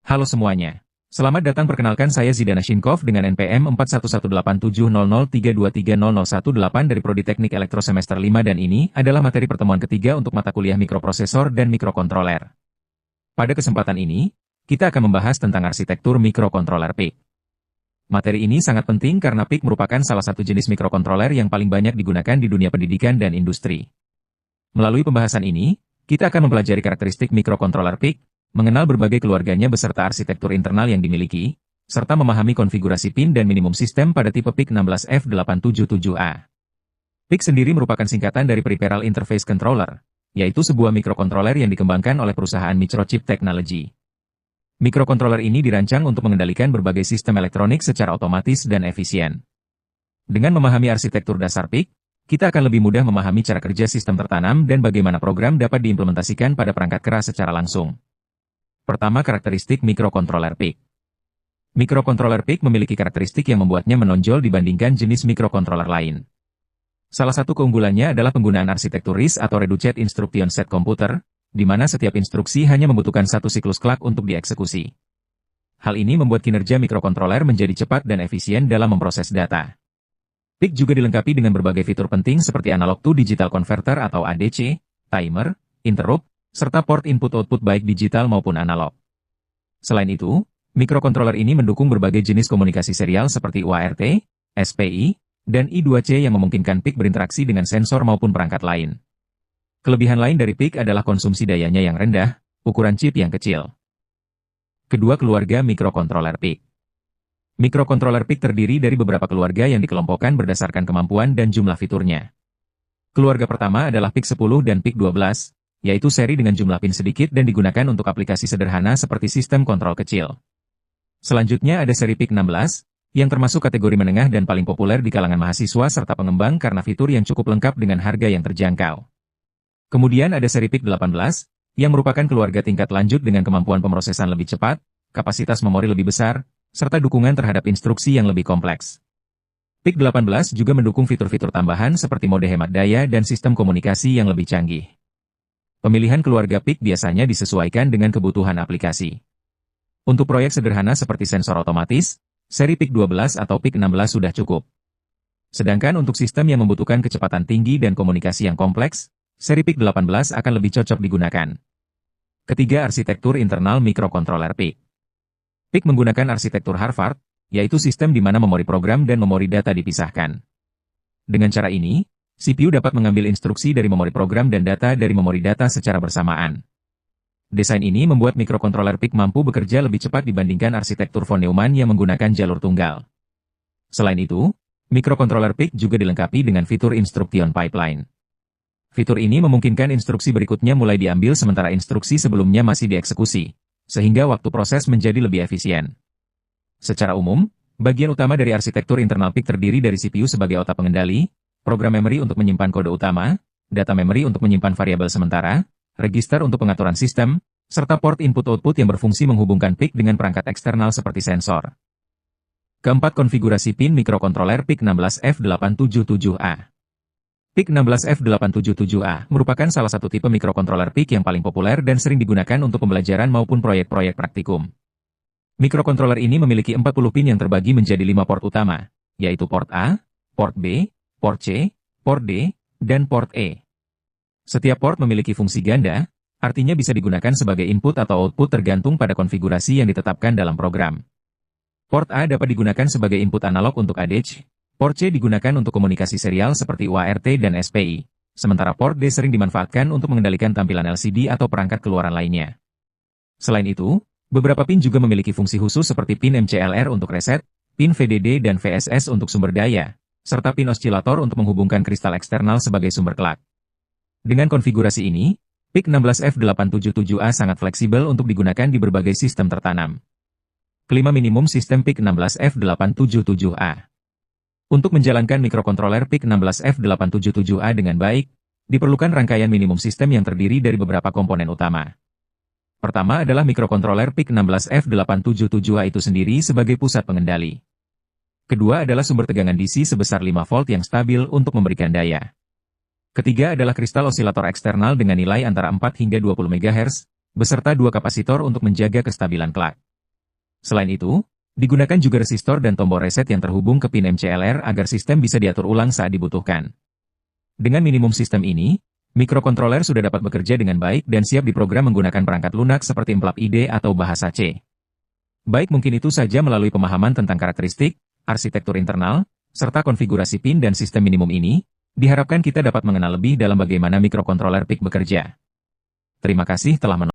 Halo semuanya. Selamat datang, perkenalkan saya Zidana Shinkov dengan NPM 41187003230018 dari Prodi Teknik Elektro semester 5 dan ini adalah materi pertemuan ketiga untuk mata kuliah mikroprosesor dan mikrokontroler. Pada kesempatan ini, kita akan membahas tentang arsitektur mikrokontroler PIC. Materi ini sangat penting karena PIC merupakan salah satu jenis mikrokontroler yang paling banyak digunakan di dunia pendidikan dan industri. Melalui pembahasan ini, kita akan mempelajari karakteristik mikrokontroler PIC, mengenal berbagai keluarganya beserta arsitektur internal yang dimiliki, serta memahami konfigurasi pin dan minimum sistem pada tipe PIC 16F877A. PIC sendiri merupakan singkatan dari Peripheral Interface Controller, yaitu sebuah mikrokontroler yang dikembangkan oleh perusahaan Microchip Technology. Mikrokontroler ini dirancang untuk mengendalikan berbagai sistem elektronik secara otomatis dan efisien. Dengan memahami arsitektur dasar PIC, kita akan lebih mudah memahami cara kerja sistem tertanam dan bagaimana program dapat diimplementasikan pada perangkat keras secara langsung. Pertama, karakteristik mikrokontroler PIC. Mikrokontroler PIC memiliki karakteristik yang membuatnya menonjol dibandingkan jenis mikrokontroler lain. Salah satu keunggulannya adalah penggunaan arsitektur RISC atau Reduced Instruction Set Computer, di mana setiap instruksi hanya membutuhkan satu siklus clock untuk dieksekusi. Hal ini membuat kinerja mikrokontroler menjadi cepat dan efisien dalam memproses data. PIC juga dilengkapi dengan berbagai fitur penting seperti Analog to Digital Converter atau ADC, timer, interrupt, serta port input-output baik digital maupun analog. Selain itu, mikrokontroler ini mendukung berbagai jenis komunikasi serial seperti UART, SPI, dan I2C yang memungkinkan PIC berinteraksi dengan sensor maupun perangkat lain. Kelebihan lain dari PIC adalah konsumsi dayanya yang rendah, ukuran chip yang kecil. Kedua, keluarga mikrokontroler PIC. Mikrokontroler PIC terdiri dari beberapa keluarga yang dikelompokkan berdasarkan kemampuan dan jumlah fiturnya. Keluarga pertama adalah PIC 10 dan PIC 12, yaitu seri dengan jumlah pin sedikit dan digunakan untuk aplikasi sederhana seperti sistem kontrol kecil. Selanjutnya ada seri PIC 16, yang termasuk kategori menengah dan paling populer di kalangan mahasiswa serta pengembang karena fitur yang cukup lengkap dengan harga yang terjangkau. Kemudian ada seri PIC 18, yang merupakan keluarga tingkat lanjut dengan kemampuan pemrosesan lebih cepat, kapasitas memori lebih besar, serta dukungan terhadap instruksi yang lebih kompleks. PIC 18 juga mendukung fitur-fitur tambahan seperti mode hemat daya dan sistem komunikasi yang lebih canggih. Pemilihan keluarga PIC biasanya disesuaikan dengan kebutuhan aplikasi. Untuk proyek sederhana seperti sensor otomatis, seri PIC 12 atau PIC 16 sudah cukup. Sedangkan untuk sistem yang membutuhkan kecepatan tinggi dan komunikasi yang kompleks, seri PIC 18 akan lebih cocok digunakan. Ketiga, arsitektur internal mikrokontroler PIC. PIC menggunakan arsitektur Harvard, yaitu sistem di mana memori program dan memori data dipisahkan. Dengan cara ini, CPU dapat mengambil instruksi dari memori program dan data dari memori data secara bersamaan. Desain ini membuat mikrokontroler PIC mampu bekerja lebih cepat dibandingkan arsitektur von Neumann yang menggunakan jalur tunggal. Selain itu, mikrokontroler PIC juga dilengkapi dengan fitur Instruction Pipeline. Fitur ini memungkinkan instruksi berikutnya mulai diambil sementara instruksi sebelumnya masih dieksekusi, sehingga waktu proses menjadi lebih efisien. Secara umum, bagian utama dari arsitektur internal PIC terdiri dari CPU sebagai otak pengendali, program memori untuk menyimpan kode utama, data memori untuk menyimpan variabel sementara, register untuk pengaturan sistem, serta port input-output yang berfungsi menghubungkan PIC dengan perangkat eksternal seperti sensor. Keempat, konfigurasi pin mikrokontroler PIC 16F877A. PIC 16F877A merupakan salah satu tipe mikrokontroler PIC yang paling populer dan sering digunakan untuk pembelajaran maupun proyek-proyek praktikum. Mikrokontroler ini memiliki 40 pin yang terbagi menjadi 5 port utama, yaitu port A, port B, port C, port D, dan port E. Setiap port memiliki fungsi ganda, artinya bisa digunakan sebagai input atau output tergantung pada konfigurasi yang ditetapkan dalam program. Port A dapat digunakan sebagai input analog untuk ADC, port C digunakan untuk komunikasi serial seperti UART dan SPI, sementara port D sering dimanfaatkan untuk mengendalikan tampilan LCD atau perangkat keluaran lainnya. Selain itu, beberapa pin juga memiliki fungsi khusus seperti pin MCLR untuk reset, pin VDD dan VSS untuk sumber daya, serta pin osilator untuk menghubungkan kristal eksternal sebagai sumber clock. Dengan konfigurasi ini, PIC 16F877A sangat fleksibel untuk digunakan di berbagai sistem tertanam. Kelima, minimum sistem PIC 16F877A. Untuk menjalankan mikrokontroler PIC 16F877A dengan baik, diperlukan rangkaian minimum sistem yang terdiri dari beberapa komponen utama. Pertama adalah mikrokontroler PIC 16F877A itu sendiri sebagai pusat pengendali. Kedua adalah sumber tegangan DC sebesar 5 volt yang stabil untuk memberikan daya. Ketiga adalah kristal osilator eksternal dengan nilai antara 4 hingga 20 MHz, beserta 2 kapasitor untuk menjaga kestabilan clock. Selain itu, digunakan juga resistor dan tombol reset yang terhubung ke pin MCLR agar sistem bisa diatur ulang saat dibutuhkan. Dengan minimum sistem ini, mikrokontroler sudah dapat bekerja dengan baik dan siap diprogram menggunakan perangkat lunak seperti Emplap IDE atau bahasa C. Baik, mungkin itu saja melalui pemahaman tentang karakteristik, arsitektur internal, serta konfigurasi pin dan sistem minimum ini, diharapkan kita dapat mengenal lebih dalam bagaimana mikrokontroler PIC bekerja. Terima kasih telah menonton.